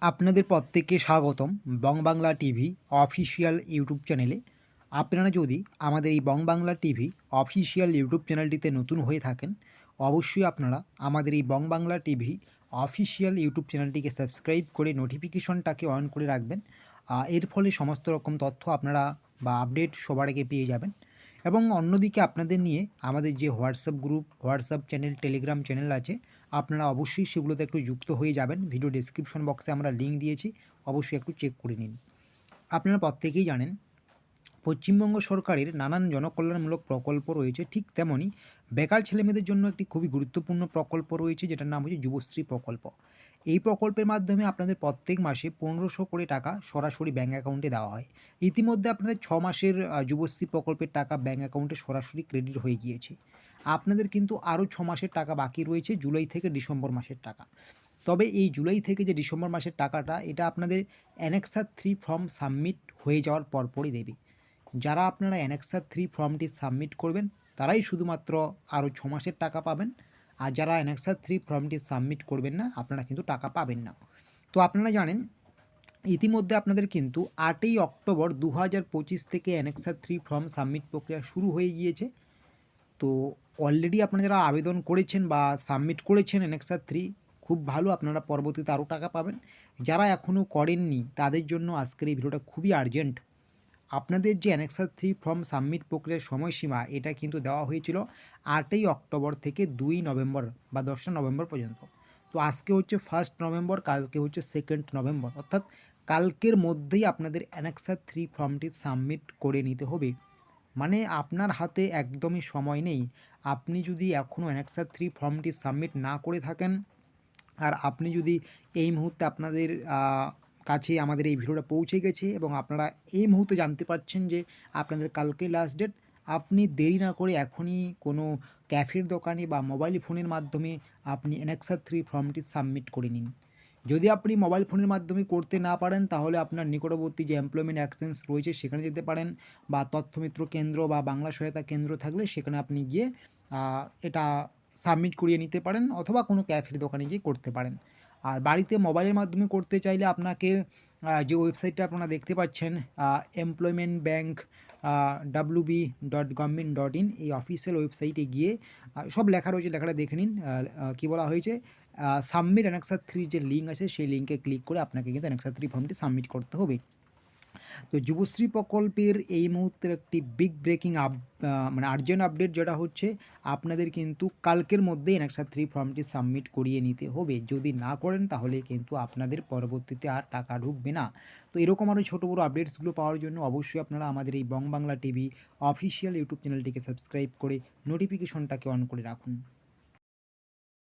আপনাদের প্রত্যেককে স্বাগতম বং বাংলা টিভি অফিসিয়াল ইউটিউব চ্যানেলে। আপনারা যদি আমাদের এই বং বাংলা টিভি অফিসিয়াল ইউটিউব চ্যানেলটিতে নতুন হয়ে থাকেন, অবশ্যই আপনারা আমাদের এই বং বাংলা টিভি অফিসিয়াল ইউটিউব চ্যানেলটিকে সাবস্ক্রাইব করে নোটিফিকেশনটাকে অন করে রাখবেন। এর ফলে সমস্ত রকম তথ্য আপনারা বা আপডেট সবার আগে পেয়ে যাবেন। এবং অন্যদিকে আপনাদের নিয়ে আমাদের যে WhatsApp group, WhatsApp channel, Telegram channel আছে, আপনারা অবশ্যই সেগুলোতে একটু যুক্ত হয়ে যাবেন। ভিডিও ডেসক্রিপশন বক্সে আমরা লিঙ্ক দিয়েছি, অবশ্যই একটু চেক করে নিন। আপনারা প্রত্যেকেই জানেন পশ্চিমবঙ্গ সরকারের নানান জনকল্যাণমূলক প্রকল্প রয়েছে, ঠিক তেমনই বেকার ছেলেমেয়েদের জন্য একটি খুবই গুরুত্বপূর্ণ প্রকল্প রয়েছে, যেটার নাম হচ্ছে যুবশ্রী প্রকল্প। এই প্রকল্পের মাধ্যমে আপনাদের প্রত্যেক মাসে ১৫০০ করে টাকা সরাসরি ব্যাঙ্ক অ্যাকাউন্টে দেওয়া হয়। ইতিমধ্যে আপনাদের ৬ মাসের যুবশ্রী প্রকল্পের টাকা ব্যাঙ্ক অ্যাকাউন্টে সরাসরি ক্রেডিট হয়ে গিয়েছে। আপনাদের কিন্তু আরও ৬ মাসের টাকা বাকি রয়েছে, জুলাই থেকে ডিসেম্বর মাসের টাকা। তবে এই জুলাই থেকে যে ডিসেম্বর মাসের টাকাটা, এটা আপনাদের অ্যানেক্সার 3 ফর্ম সাবমিট হয়ে যাওয়ার পরপরই দেবে। যারা আপনারা অ্যানেক্সার 3 ফর্মটি সাবমিট করবেন, তারাই শুধুমাত্র আরও ৬ মাসের টাকা পাবেন। আর যারা অ্যানেক্সার 3 ফর্মটি সাবমিট করবেন না, আপনারা কিন্তু টাকা পাবেন না। তো আপনারা জানেন ইতিমধ্যে আপনাদের কিন্তু ৮ই অক্টোবর ২০২৫ থেকে অ্যানেক্সার 3 ফর্ম সাবমিট প্রক্রিয়া শুরু হয়ে গিয়েছে। তো অলরেডি আপনারা যারা আবেদন করেছেন বা সাবমিট করেছেন অ্যানেক্সার 3, খুব ভালো, আপনারা পরবর্তীতে আরও টাকা পাবেন। যারা এখনও করেননি তাদের জন্য আজকের এই ভিডিওটা খুবই আর্জেন্ট। আপনাদের যে অ্যানেক্সার 3 ফর্ম সাবমিট প্রক্রিয়ার সময়সীমা, এটা কিন্তু দেওয়া হয়েছিল ৮ই অক্টোবর থেকে ২ নভেম্বর বা ১০টা নভেম্বর পর্যন্ত। তো আজকে হচ্ছে 1 নভেম্বর, কালকে হচ্ছে 2 নভেম্বর, অর্থাৎ কালকের মধ্যেই আপনাদের অ্যানেক্সার 3 ফর্মটি সাবমিট করে নিতে হবে। মানে আপনার হাতে একদমই সময় নেই। আপনি যদি এখনও অ্যানেক্সার 3 ফর্মটি সাবমিট না করে থাকেন, আর আপনি যদি এই মুহূর্তে আপনাদের কাছে আমাদের এই ভিডিওটা পৌঁছে গেছে এবং আপনারা এই মুহূর্তে জানতে পারছেন যে আপনাদের কালকে লাস্ট ডেট, আপনি দেরি না করে এখনই কোনো ক্যাফের দোকানে বা মোবাইল ফোনের মাধ্যমে আপনি অ্যানেক্সার 3 ফর্মটি সাবমিট করে নিন। যদি আপনি মোবাইল ফোনের মাধ্যমে করতে না পারেন, তাহলে আপনার নিকটবর্তী যে এমপ্লয়মেন্ট এক্সচেঞ্জ রয়েছে সেখানে যেতে পারেন, বা তথ্যমিত্র কেন্দ্র বা বাংলা সহায়তা কেন্দ্র থাকলে সেখানে আপনি গিয়ে এটা সাবমিট করিয়ে নিতে পারেন, অথবা কোনো ক্যাফের দোকানে গিয়ে করতে পারেন। আর বাড়িতে মোবাইলের মাধ্যমে করতে চাইলে আপনাকে যে ওয়েবসাইটটা আপনারা দেখতে পাচ্ছেন, এমপ্লয়মেন্ট ব্যাংক wb.government.in, এই অফিসিয়াল ওয়েবসাইটে গিয়ে সব লেখা রয়েছে, লেখাটা দেখে নিন। কী বলা হয়েছে, সাবমিট অ্যানেক্সার 3 যে লিঙ্ক আছে সেই লিঙ্কে ক্লিক করে আপনাকে কিন্তু অ্যানেক্সার 3 ফর্মটি সাবমিট করতে হবে। তো যুবশ্রী প্রকল্পের এই মুহূর্তের একটি বিগ ব্রেকিং মানে আর্জেন্ট আপডেট, যেটা হচ্ছে আপনাদের কিন্তু কালকের মধ্যেই অ্যানেক্সার 3 ফর্মটি সাবমিট করিয়ে নিতে হবে। যদি না করেন তাহলে কিন্তু আপনাদের পরবর্তীতে আর টাকা ঢুকবে না। তো এরকম আরও ছোটো বড়ো আপডেটসগুলো পাওয়ার জন্য অবশ্যই আপনারা আমাদের এই বং বাংলা টিভি অফিসিয়াল ইউটিউব চ্যানেলটিকে সাবস্ক্রাইব করে নোটিফিকেশনটাকে অন করে রাখুন।